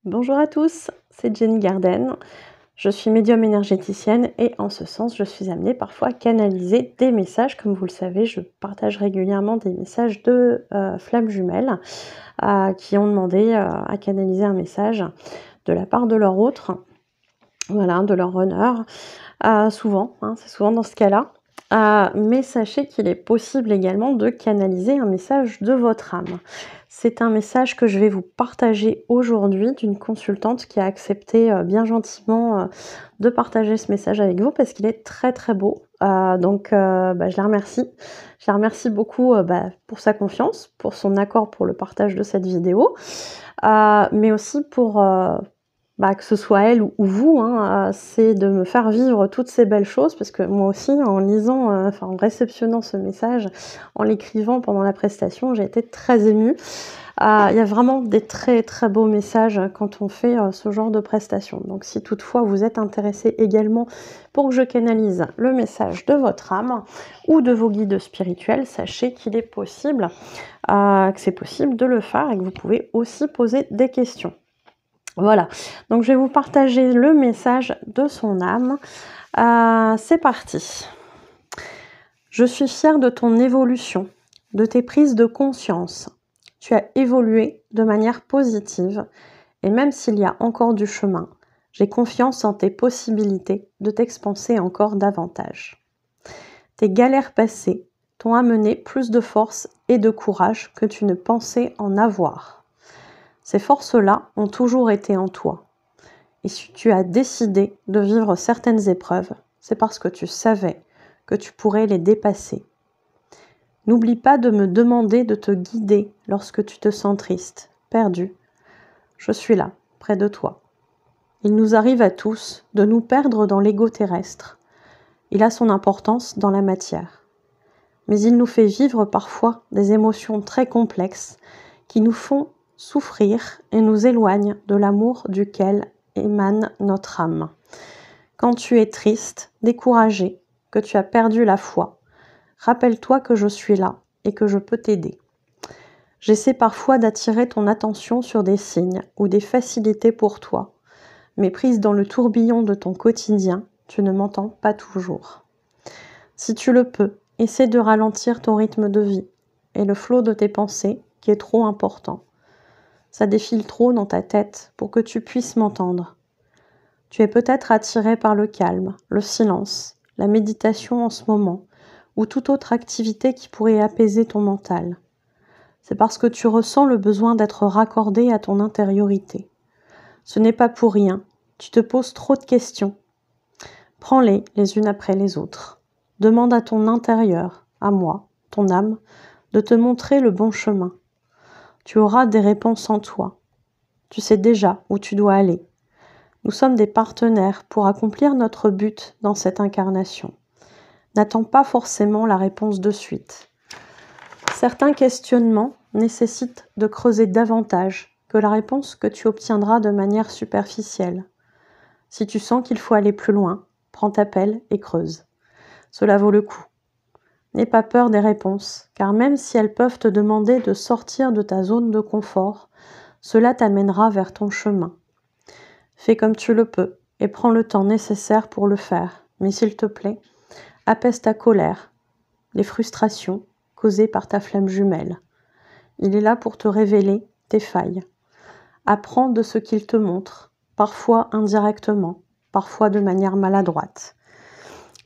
Bonjour à tous, c'est Jenny Garden. Je suis médium énergéticienne et en ce sens, je suis amenée parfois à canaliser des messages. Comme vous le savez, je partage régulièrement des messages de flammes jumelles qui ont demandé à canaliser un message de la part de leur autre, voilà, de leur runner. Souvent, c'est souvent dans ce cas-là. Mais sachez qu'il est possible également de canaliser un message de votre âme. C'est un message que je vais vous partager aujourd'hui d'une consultante qui a accepté bien gentiment de partager ce message avec vous parce qu'il est très très beau. Donc je la remercie. Je la remercie beaucoup pour sa confiance, pour son accord pour le partage de cette vidéo, mais aussi pour que ce soit elle ou vous, c'est de me faire vivre toutes ces belles choses parce que moi aussi, en lisant, en réceptionnant ce message, en l'écrivant pendant la prestation, j'ai été très émue. Il y a vraiment des très très beaux messages quand on fait ce genre de prestation. Donc si toutefois vous êtes intéressé également pour que je canalise le message de votre âme ou de vos guides spirituels, sachez qu'il est possible, que c'est possible de le faire et que vous pouvez aussi poser des questions. Voilà, donc je vais vous partager le message de son âme. C'est parti. Je suis fière de ton évolution, de tes prises de conscience. Tu as évolué de manière positive et même s'il y a encore du chemin, j'ai confiance en tes possibilités de t'expanser encore davantage. Tes galères passées t'ont amené plus de force et de courage que tu ne pensais en avoir. Ces forces-là ont toujours été en toi. Et si tu as décidé de vivre certaines épreuves, c'est parce que tu savais que tu pourrais les dépasser. N'oublie pas de me demander de te guider lorsque tu te sens triste, perdu. Je suis là, près de toi. Il nous arrive à tous de nous perdre dans l'ego terrestre. Il a son importance dans la matière. Mais il nous fait vivre parfois des émotions très complexes qui nous font souffrir et nous éloignent de l'amour duquel émane notre âme. Quand tu es triste, découragé, que tu as perdu la foi, rappelle-toi que je suis là et que je peux t'aider. J'essaie parfois d'attirer ton attention sur des signes ou des facilités pour toi, mais prise dans le tourbillon de ton quotidien, tu ne m'entends pas toujours. Si tu le peux, essaie de ralentir ton rythme de vie et le flot de tes pensées qui est trop important. Ça défile trop dans ta tête pour que tu puisses m'entendre. Tu es peut-être attiré par le calme, le silence, la méditation en ce moment, ou toute autre activité qui pourrait apaiser ton mental. C'est parce que tu ressens le besoin d'être raccordé à ton intériorité. Ce n'est pas pour rien, tu te poses trop de questions. Prends-les les unes après les autres. Demande à ton intérieur, à moi, ton âme, de te montrer le bon chemin. Tu auras des réponses en toi. Tu sais déjà où tu dois aller. Nous sommes des partenaires pour accomplir notre but dans cette incarnation. N'attends pas forcément la réponse de suite. Certains questionnements nécessitent de creuser davantage que la réponse que tu obtiendras de manière superficielle. Si tu sens qu'il faut aller plus loin, prends ta pelle et creuse. Cela vaut le coup. N'aie pas peur des réponses, car même si elles peuvent te demander de sortir de ta zone de confort, cela t'amènera vers ton chemin. Fais comme tu le peux et prends le temps nécessaire pour le faire, mais s'il te plaît, apaise ta colère, les frustrations causées par ta flamme jumelle. Il est là pour te révéler tes failles. Apprends de ce qu'il te montre, parfois indirectement, parfois de manière maladroite.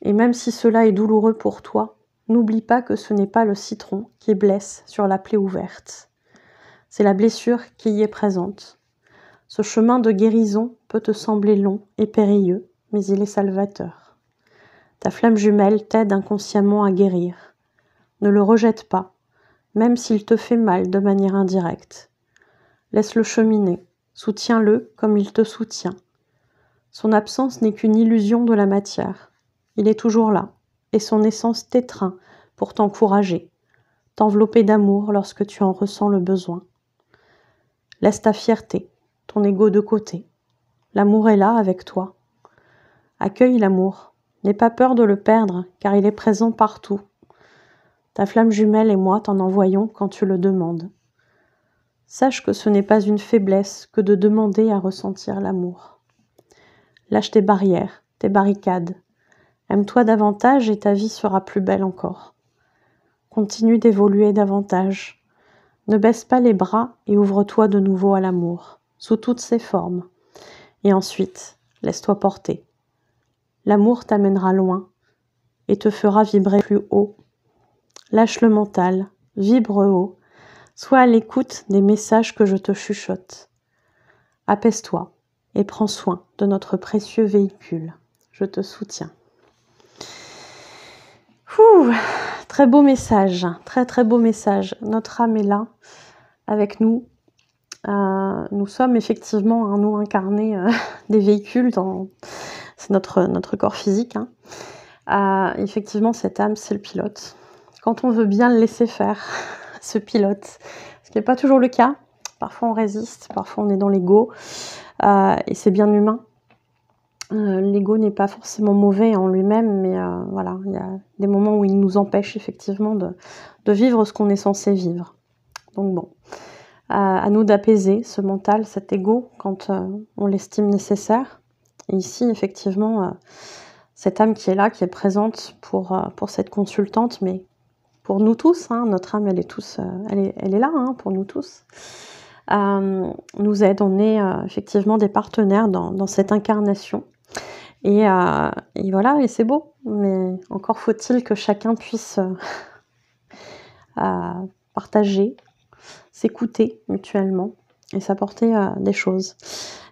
Et même si cela est douloureux pour toi, n'oublie pas que ce n'est pas le citron qui blesse sur la plaie ouverte. C'est la blessure qui y est présente. Ce chemin de guérison peut te sembler long et périlleux, mais il est salvateur. Ta flamme jumelle t'aide inconsciemment à guérir. Ne le rejette pas, même s'il te fait mal de manière indirecte. Laisse-le cheminer, soutiens-le comme il te soutient. Son absence n'est qu'une illusion de la matière. Il est toujours là, et son essence t'étreint pour t'encourager, t'envelopper d'amour lorsque tu en ressens le besoin. Laisse ta fierté, ton ego de côté. L'amour est là avec toi. Accueille l'amour. N'aie pas peur de le perdre, car il est présent partout. Ta flamme jumelle et moi t'en envoyons quand tu le demandes. Sache que ce n'est pas une faiblesse que de demander à ressentir l'amour. Lâche tes barrières, tes barricades. Aime-toi davantage et ta vie sera plus belle encore. Continue d'évoluer davantage. Ne baisse pas les bras et ouvre-toi de nouveau à l'amour, sous toutes ses formes. Et ensuite, laisse-toi porter. L'amour t'amènera loin et te fera vibrer plus haut. Lâche le mental, vibre haut. Sois à l'écoute des messages que je te chuchote. Apaise-toi et prends soin de notre précieux véhicule. Je te soutiens. Ouh, très beau message, très très beau message. Notre âme est là, avec nous. Nous sommes effectivement, nous incarnés des véhicules, c'est notre corps physique. Effectivement, cette âme, c'est le pilote. Quand on veut bien le laisser faire, ce pilote, ce qui n'est pas toujours le cas. Parfois on résiste, parfois on est dans l'ego, et c'est bien humain. L'ego n'est pas forcément mauvais en lui-même, mais voilà, il y a des moments où il nous empêche effectivement de vivre ce qu'on est censé vivre. Donc bon, à nous d'apaiser ce mental, cet ego, quand on l'estime nécessaire. Et ici, effectivement, cette âme qui est là, qui est présente pour cette consultante, mais pour nous tous, notre âme, elle est là pour nous tous. Nous aide, on est effectivement des partenaires dans cette incarnation. Et voilà, et c'est beau, mais encore faut-il que chacun puisse partager, s'écouter mutuellement et s'apporter des choses.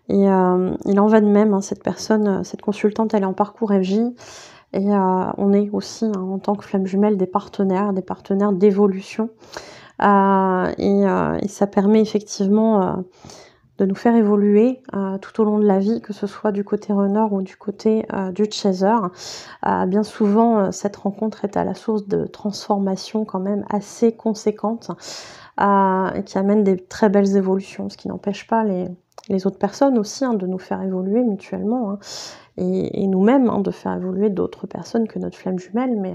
Et il en va de même, cette personne, cette consultante, elle est en parcours FJ, et on est aussi, en tant que flamme jumelle, des partenaires d'évolution. Et ça permet effectivement de nous faire évoluer tout au long de la vie, que ce soit du côté runner ou du côté du chaser. Bien souvent, cette rencontre est à la source de transformations quand même assez conséquentes, et qui amène des très belles évolutions, ce qui n'empêche pas les autres personnes aussi de nous faire évoluer mutuellement, et nous-mêmes de faire évoluer d'autres personnes que notre flamme jumelle, mais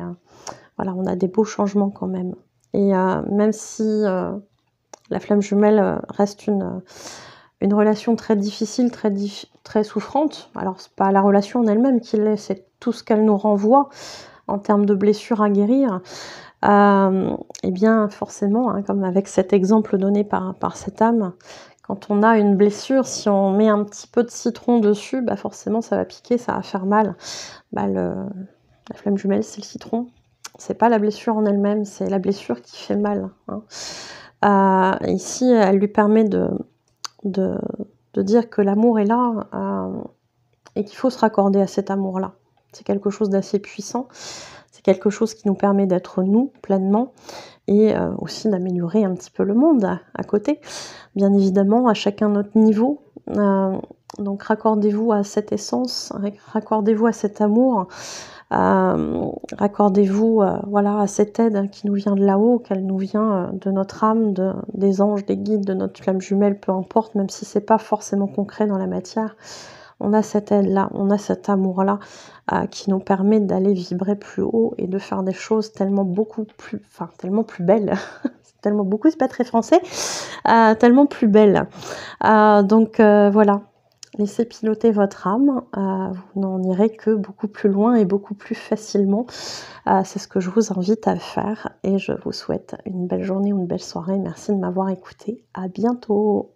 voilà, on a des beaux changements quand même. Et même si la flamme jumelle reste une relation très difficile, très souffrante, alors c'est pas la relation en elle-même qui l'est, c'est tout ce qu'elle nous renvoie en termes de blessures à guérir. Et bien forcément, comme avec cet exemple donné par cette âme, quand on a une blessure, si on met un petit peu de citron dessus, forcément ça va piquer, ça va faire mal. La flamme jumelle, c'est le citron. C'est pas la blessure en elle-même, c'est la blessure qui fait mal. Ici, elle lui permet de dire que l'amour est là, et qu'il faut se raccorder à cet amour-là. C'est quelque chose d'assez puissant, c'est quelque chose qui nous permet d'être nous pleinement, et aussi d'améliorer un petit peu le monde à côté. Bien évidemment, à chacun notre niveau. Donc raccordez-vous à cette essence, raccordez-vous à cet amour, raccordez-vous à cette aide qui nous vient de là-haut, qu'elle nous vient de notre âme, des anges, des guides, de notre flamme jumelle, peu importe, même si c'est pas forcément concret dans la matière. On a cette aide-là, on a cet amour-là qui nous permet d'aller vibrer plus haut et de faire des choses tellement plus belles. Tellement beaucoup, c'est pas très français, tellement plus belles. Donc voilà, laissez piloter votre âme, vous n'en irez que beaucoup plus loin et beaucoup plus facilement. C'est ce que je vous invite à faire, et je vous souhaite une belle journée ou une belle soirée. Merci de m'avoir écouté. À bientôt.